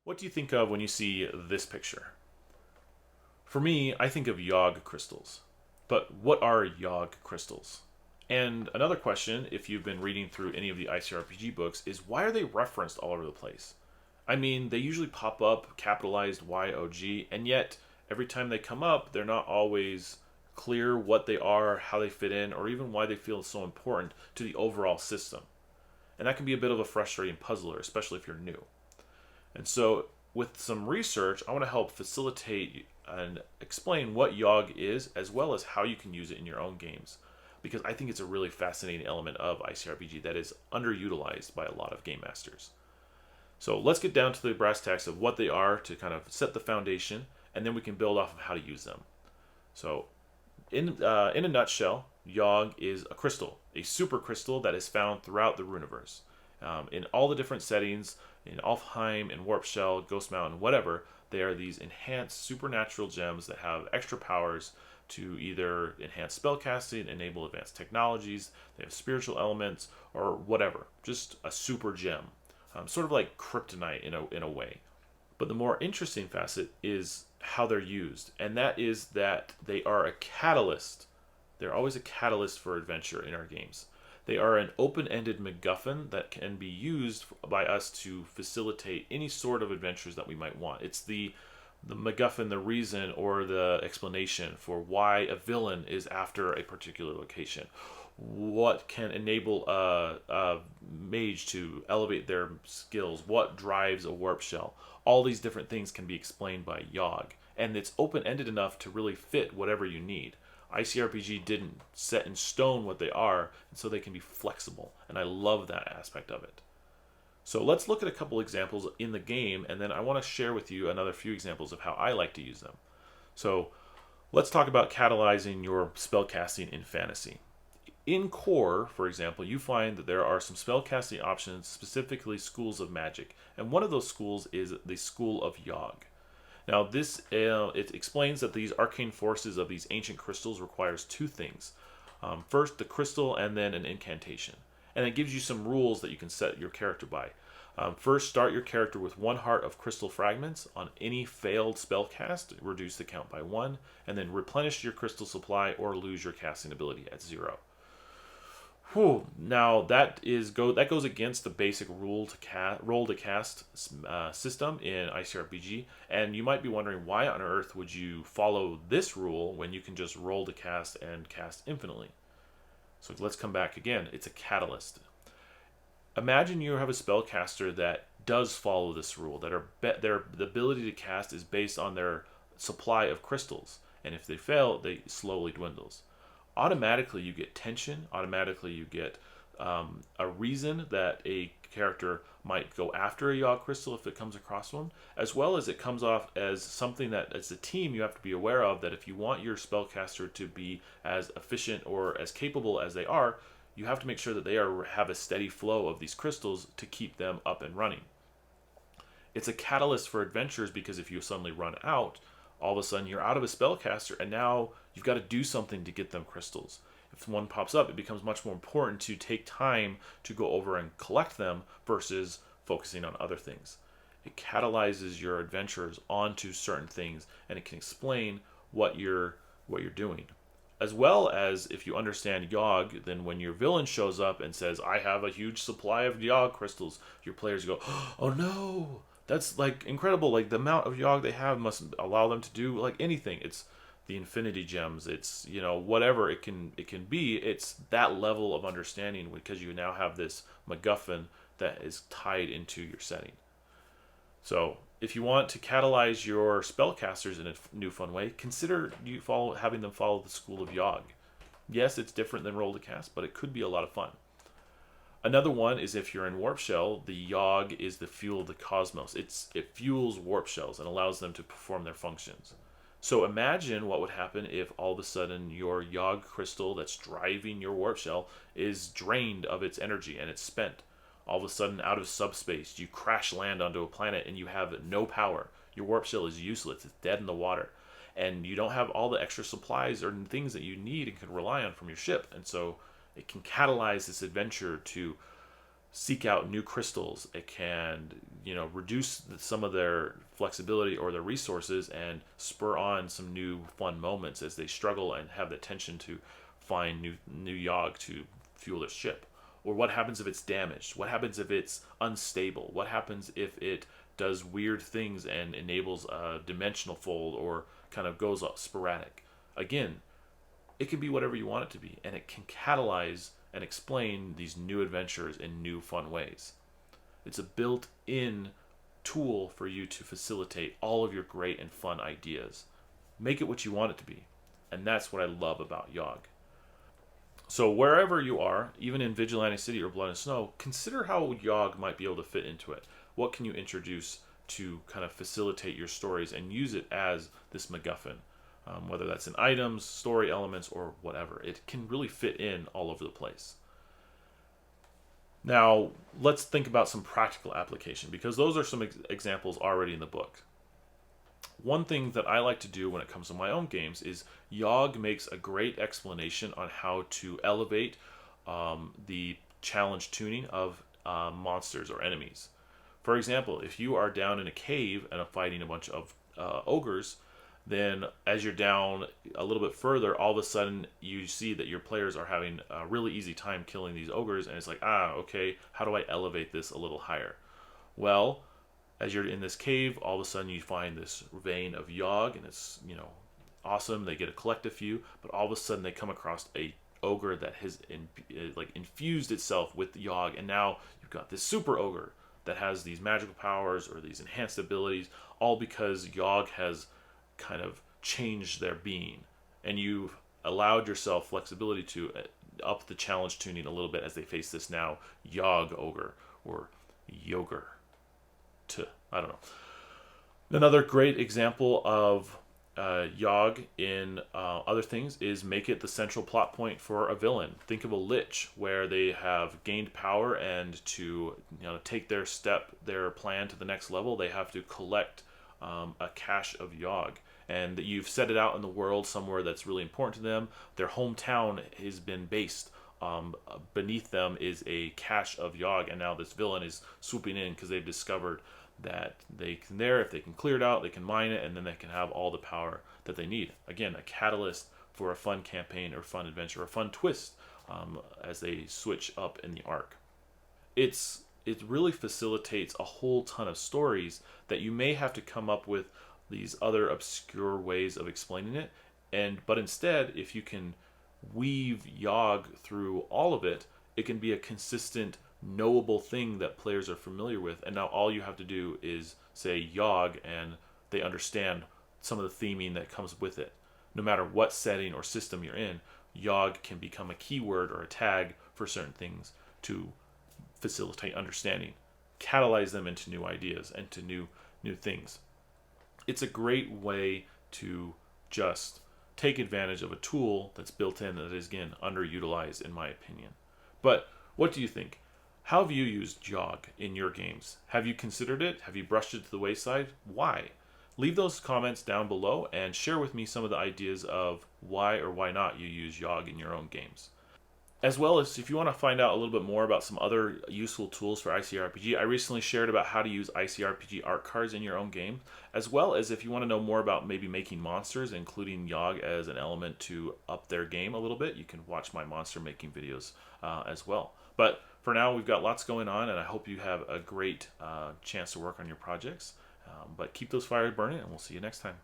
What do you think of when you see this picture? For me, I think of YOG crystals. But what are YOG crystals? And another question, if you've been reading through any of the ICRPG books, is why are they referenced all over the place? I mean, they usually pop up capitalized YOG, and yet every time they come up, they're not always clear what they are, how they fit in, or even why they feel so important to the overall system. And that can be a bit of a frustrating puzzler, especially if you're new. And so, with some research, I want to help facilitate and explain what YOG is, as well as how you can use it in your own games. Because I think it's a really fascinating element of ICRPG that is underutilized by a lot of game masters. So let's get down to the brass tacks of what they are to kind of set the foundation, and then we can build off of how to use them. So, in a nutshell, YOG is a crystal, a super crystal that is found throughout the Runeverse. In all the different settings, in Alfheim, in Warp Shell, Ghost Mountain, whatever, they are these enhanced supernatural gems that have extra powers to either enhance spellcasting, enable advanced technologies, they have spiritual elements, or whatever. Just a super gem. Sort of like kryptonite in a way. But the more interesting facet is how they're used, and that is that they are a catalyst. They're always a catalyst for adventure in our games. They are an open-ended MacGuffin that can be used by us to facilitate any sort of adventures that we might want. It's the MacGuffin, the reason or the explanation for why a villain is after a particular location. What can enable a mage to elevate their skills? What drives a warp shell? All these different things can be explained by YOG, and it's open-ended enough to really fit whatever you need. ICRPG didn't set in stone what they are, and so they can be flexible, and I love that aspect of it. So let's look at a couple examples in the game, and then I want to share with you another few examples of how I like to use them. So let's talk about catalyzing your spellcasting in fantasy. In core, for example, you find that there are some spellcasting options, specifically schools of magic, and one of those schools is the School of YOG. Now, this it explains that these arcane forces of these ancient crystals requires two things. First, the crystal, and then an incantation. And it gives you some rules that you can set your character by. First, start your character with 1 heart of crystal fragments. On any failed spell cast, reduce the count by 1, and then replenish your crystal supply or lose your casting ability at 0. Whew. Now that goes against the basic roll to cast system in ICRPG, and you might be wondering why on earth would you follow this rule when you can just roll to cast and cast infinitely. So let's come back again. It's a catalyst. Imagine you have a spellcaster that does follow this rule. The ability to cast is based on their supply of crystals, and if they fail, they slowly dwindles. Automatically you get tension, automatically you get a reason that a character might go after a YOG crystal if it comes across one, as well as it comes off as something that as a team you have to be aware of, that if you want your spellcaster to be as efficient or as capable as they are, you have to make sure that they have a steady flow of these crystals to keep them up and running. It's a catalyst for adventures because if you suddenly run out, all of a sudden you're out of a spellcaster, and now you've got to do something to get them crystals. If one pops up, it becomes much more important to take time to go over and collect them versus focusing on other things. It catalyzes your adventures onto certain things, and it can explain what you're doing. As well as if you understand YOG, then when your villain shows up and says, "I have a huge supply of YOG crystals," your players go, "Oh no! That's like incredible. Like the amount of YOG they have must allow them to do like anything." It's the infinity gems. It's whatever it can be. It's that level of understanding because you now have this MacGuffin that is tied into your setting. So if you want to catalyze your spellcasters in a new fun way, consider having them follow the School of YOG. Yes, it's different than roll to cast, but it could be a lot of fun. Another one is if you're in Warp Shell, the YOG is the fuel of the cosmos. It fuels warp shells and allows them to perform their functions. So imagine what would happen if all of a sudden your YOG crystal that's driving your warp shell is drained of its energy and it's spent. All of a sudden, out of subspace, you crash land onto a planet and you have no power. Your warp shell is useless. It's dead in the water. And you don't have all the extra supplies or things that you need and can rely on from your ship. And so it can catalyze this adventure to seek out new crystals. It can, reduce some of their flexibility or their resources and spur on some new fun moments as they struggle and have the tension to find new yog to fuel their ship. Or what happens if it's damaged? What happens if it's unstable? What happens if it does weird things and enables a dimensional fold or kind of goes sporadic? Again, it can be whatever you want it to be, and it can catalyze and explain these new adventures in new fun ways. It's a built-in tool for you to facilitate all of your great and fun ideas. Make it what you want it to be, and that's what I love about YOG. So wherever you are, even in Vigilante City or Blood and Snow, consider how YOG might be able to fit into it. What can you introduce to kind of facilitate your stories and use it as this MacGuffin? Whether that's in items, story elements, or whatever. It can really fit in all over the place. Now, let's think about some practical application, because those are some examples already in the book. One thing that I like to do when it comes to my own games is YOG makes a great explanation on how to elevate the challenge tuning of monsters or enemies. For example, if you are down in a cave and are fighting a bunch of ogres, then as you're down a little bit further, all of a sudden you see that your players are having a really easy time killing these ogres, and it's like, okay, how do I elevate this a little higher? Well, as you're in this cave, all of a sudden you find this vein of YOG, and it's, awesome. They get to collect a few, but all of a sudden they come across a ogre that has infused itself with YOG, and now you've got this super ogre that has these magical powers or these enhanced abilities, all because YOG has kind of changed their being, and you've allowed yourself flexibility to up the challenge tuning a little bit as they face this now YOG ogre or Yogre. I don't know. Another great example of YOG in other things is make it the central plot point for a villain. Think of a lich where they have gained power, and to take their plan to the next level, they have to collect a cache of YOG, and that you've set it out in the world somewhere that's really important to them. Their hometown has been based. Beneath them is a cache of YOG, and now this villain is swooping in because they've discovered that if they can clear it out, they can mine it, and then they can have all the power that they need. Again, a catalyst for a fun campaign or fun adventure or fun twist as they switch up in the arc. It really facilitates a whole ton of stories that you may have to come up with these other obscure ways of explaining it, but instead, if you can weave YOG through all of it, it can be a consistent, knowable thing that players are familiar with, and now all you have to do is say YOG and they understand some of the theming that comes with it. No matter what setting or system you're in, YOG can become a keyword or a tag for certain things to facilitate understanding, catalyze them into new ideas and to new things. It's a great way to just take advantage of a tool that's built in that is, again, underutilized in my opinion. But what do you think? How have you used YOG in your games? Have you considered it? Have you brushed it to the wayside? Why? Leave those comments down below and share with me some of the ideas of why or why not you use YOG in your own games. As well as if you want to find out a little bit more about some other useful tools for ICRPG, I recently shared about how to use ICRPG art cards in your own game, as well as if you want to know more about maybe making monsters, including YOG as an element to up their game a little bit, you can watch my monster making videos as well. But for now, we've got lots going on, and I hope you have a great chance to work on your projects. But keep those fires burning, and we'll see you next time.